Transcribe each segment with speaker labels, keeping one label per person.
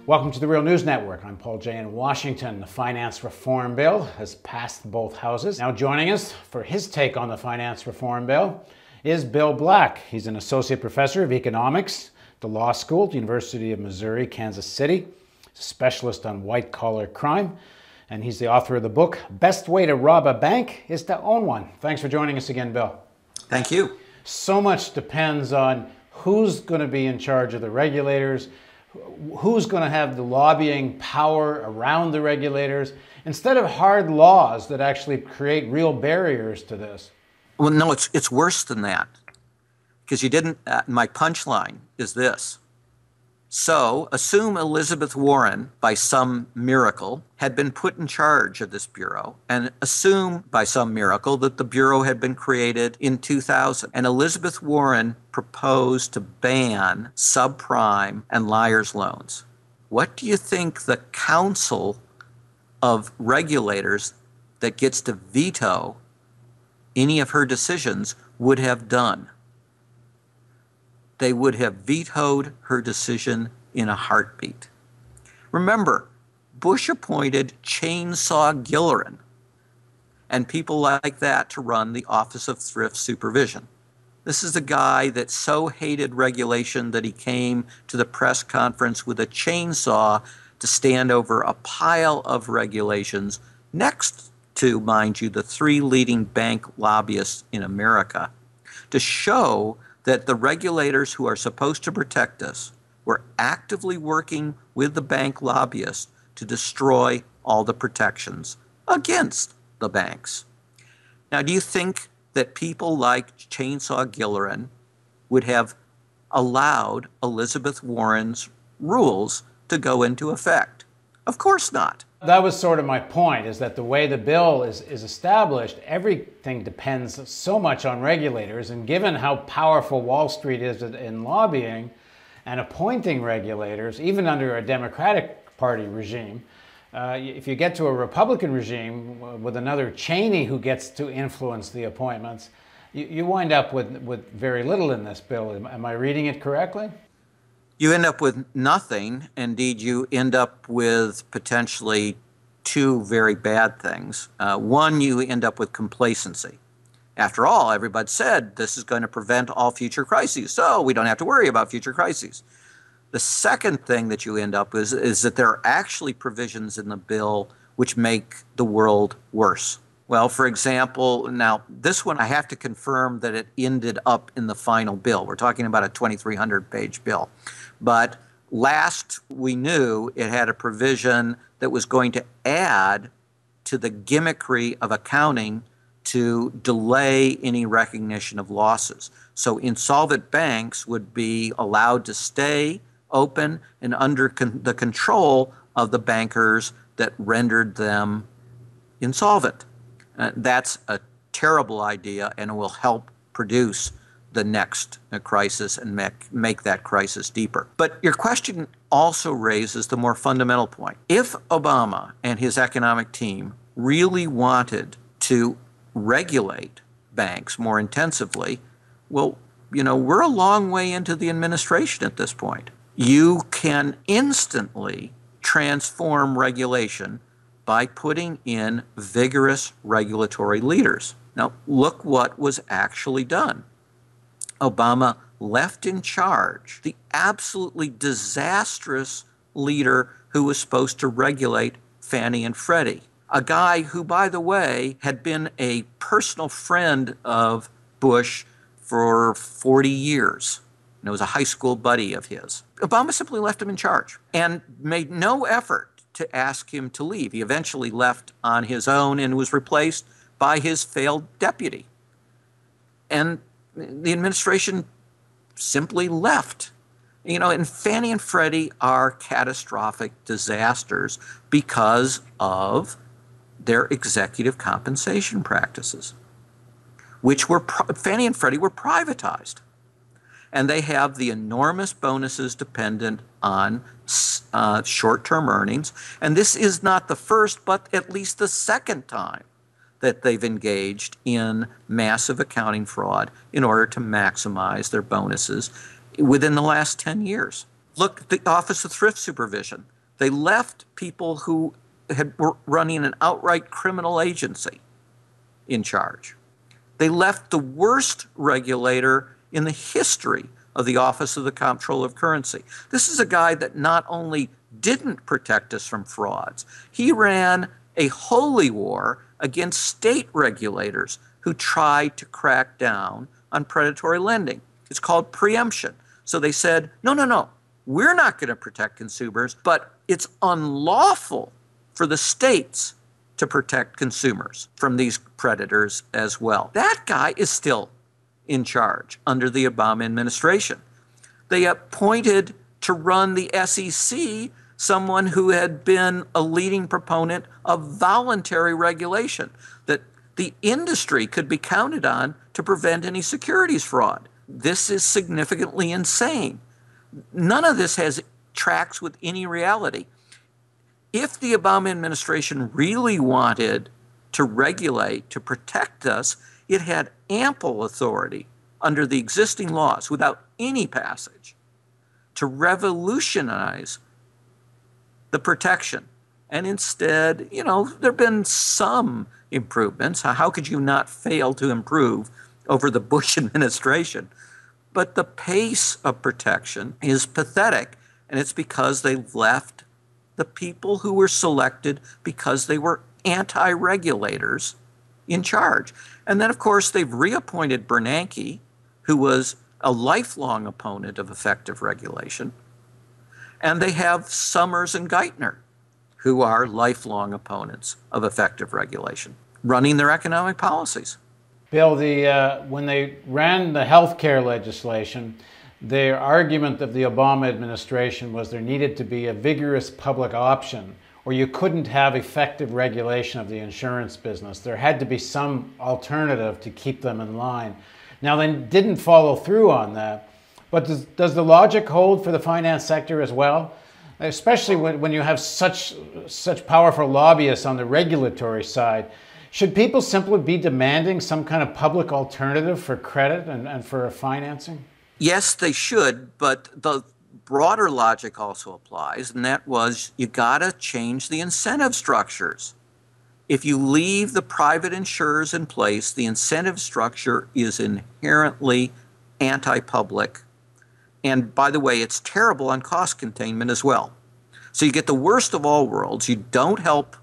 Speaker 1: Welcome to the Real News Network. I'm Paul Jay in Washington. The Finance Reform Bill has passed both houses. Now joining us for his take on the Finance Reform Bill is Bill Black. He's an associate professor of economics at the law school at the University of Missouri, Kansas City, a specialist on white-collar crime, and he's the author of the book, Best Way to Rob a Bank is to Own One. Thanks for joining us again, Bill.
Speaker 2: Thank you.
Speaker 1: So much depends on who's going to be in charge of the regulators, who's going to have the lobbying power around the regulators, instead of hard laws that actually create real barriers to this.
Speaker 2: Well, no, it's worse than that. Because you didn't, my punchline is this. So, assume Elizabeth Warren, by some miracle, had been put in charge of this bureau, and assume by some miracle that the bureau had been created in 2000, and Elizabeth Warren proposed to ban subprime and liar's loans. What do you think the Council of Regulators that gets to veto any of her decisions would have done? They would have vetoed her decision in a heartbeat. Remember, Bush appointed Chainsaw Gilleran and people like that to run the Office of Thrift Supervision. This is the guy that so hated regulation that he came to the press conference with a chainsaw to stand over a pile of regulations next to, mind you, the three leading bank lobbyists in America, to show that the regulators who are supposed to protect us were actively working with the bank lobbyists to destroy all the protections against the banks. Now, do you think that people like Chainsaw Gilleran would have allowed Elizabeth Warren's rules to go into effect? Of course not.
Speaker 1: That was sort of my point, is that the way the bill is established, everything depends so much on regulators, and given how powerful Wall Street is in lobbying and appointing regulators, even under a Democratic Party regime, if you get to a Republican regime with another Cheney who gets to influence the appointments, you wind up with very little in this bill. Am I reading it correctly?
Speaker 2: You end up with nothing. Indeed, you end up with potentially two very bad things. One, you end up with complacency. After all, everybody said this is going to prevent all future crises, so we don't have to worry about future crises. The second thing that you end up with is that there are actually provisions in the bill which make the world worse. Well, for example, now this one I have to confirm that it ended up in the final bill. We're talking about a 2,300-page bill. But last we knew, it had a provision that was going to add to the gimmickry of accounting to delay any recognition of losses. So insolvent banks would be allowed to stay open and under the control of the bankers that rendered them insolvent. That's a terrible idea, and it will help produce the next crisis and make that crisis deeper. But your question also raises the more fundamental point. If Obama and his economic team really wanted to regulate banks more intensively, well, we're a long way into the administration at this point. You can instantly transform regulation by putting in vigorous regulatory leaders. Now, look what was actually done. Obama left in charge the absolutely disastrous leader who was supposed to regulate Fannie and Freddie, a guy who, by the way, had been a personal friend of Bush for 40 years. And it was a high school buddy of his. Obama simply left him in charge and made no effort to ask him to leave. He eventually left on his own and was replaced by his failed deputy. And the administration simply left. And Fannie and Freddie are catastrophic disasters because of their executive compensation practices, which Fannie and Freddie were privatized. And they have the enormous bonuses dependent on short-term earnings. And this is not the first, but at least the second time that they've engaged in massive accounting fraud in order to maximize their bonuses within the last 10 years. Look, the Office of Thrift Supervision. They left people who were running an outright criminal agency in charge. They left the worst regulator in the history of the Office of the Comptroller of Currency. This is a guy that not only didn't protect us from frauds, he ran a holy war against state regulators who tried to crack down on predatory lending. It's called preemption. So they said, no, no, no, we're not going to protect consumers, but it's unlawful for the states to protect consumers from these predators as well. That guy is still in charge under the Obama administration. They appointed to run the SEC someone who had been a leading proponent of voluntary regulation, that the industry could be counted on to prevent any securities fraud. This is significantly insane. None of this has tracks with any reality. If the Obama administration really wanted to regulate, to protect us, it had ample authority under the existing laws without any passage to revolutionize the protection. And instead, there have been some improvements. How could you not fail to improve over the Bush administration? But the pace of protection is pathetic, and it's because they left the people who were selected because they were anti-regulators in charge. And then, of course, they've reappointed Bernanke, who was a lifelong opponent of effective regulation. And they have Summers and Geithner, who are lifelong opponents of effective regulation, running their economic policies.
Speaker 1: Bill, when they ran the health care legislation, their argument of the Obama administration was there needed to be a vigorous public option, or you couldn't have effective regulation of the insurance business. There had to be some alternative to keep them in line. Now, they didn't follow through on that, but does the logic hold for the finance sector as well? Especially when you have such powerful lobbyists on the regulatory side. Should people simply be demanding some kind of public alternative for credit and for financing?
Speaker 2: Yes, they should, but the broader logic also applies, and that was you gotta change the incentive structures. If you leave the private insurers in place, the incentive structure is inherently anti-public. And by the way, it's terrible on cost containment as well. So you get the worst of all worlds. You don't help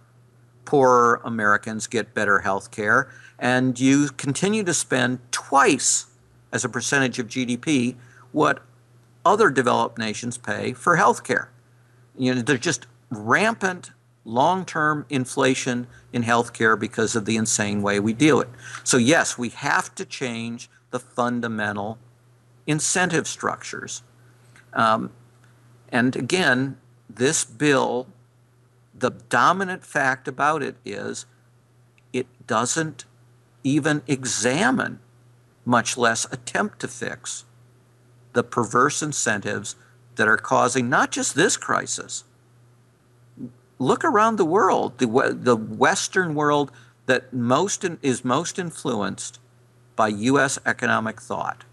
Speaker 2: poorer Americans get better health care, and you continue to spend twice as a percentage of GDP what other developed nations pay for health care. There's just rampant long-term inflation in health care because of the insane way we deal it. So yes, we have to change the fundamental incentive structures. And again, this bill, the dominant fact about it is it doesn't even examine, much less attempt to fix, the perverse incentives that are causing not just this crisis. Look around the world, the Western world that is most influenced by U.S. economic thought.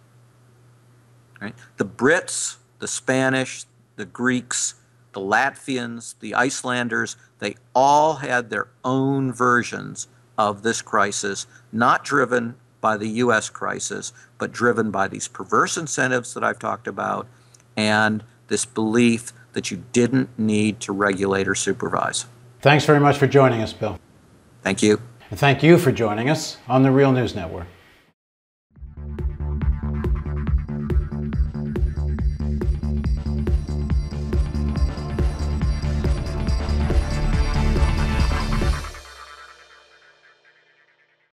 Speaker 2: Right? The Brits, the Spanish, the Greeks, the Latvians, the Icelanders, they all had their own versions of this crisis, not driven by the U.S. crisis, but driven by these perverse incentives that I've talked about and this belief that you didn't need to regulate or supervise.
Speaker 1: Thanks very much for joining us, Bill.
Speaker 2: Thank you.
Speaker 1: And thank you for joining us on the Real News Network.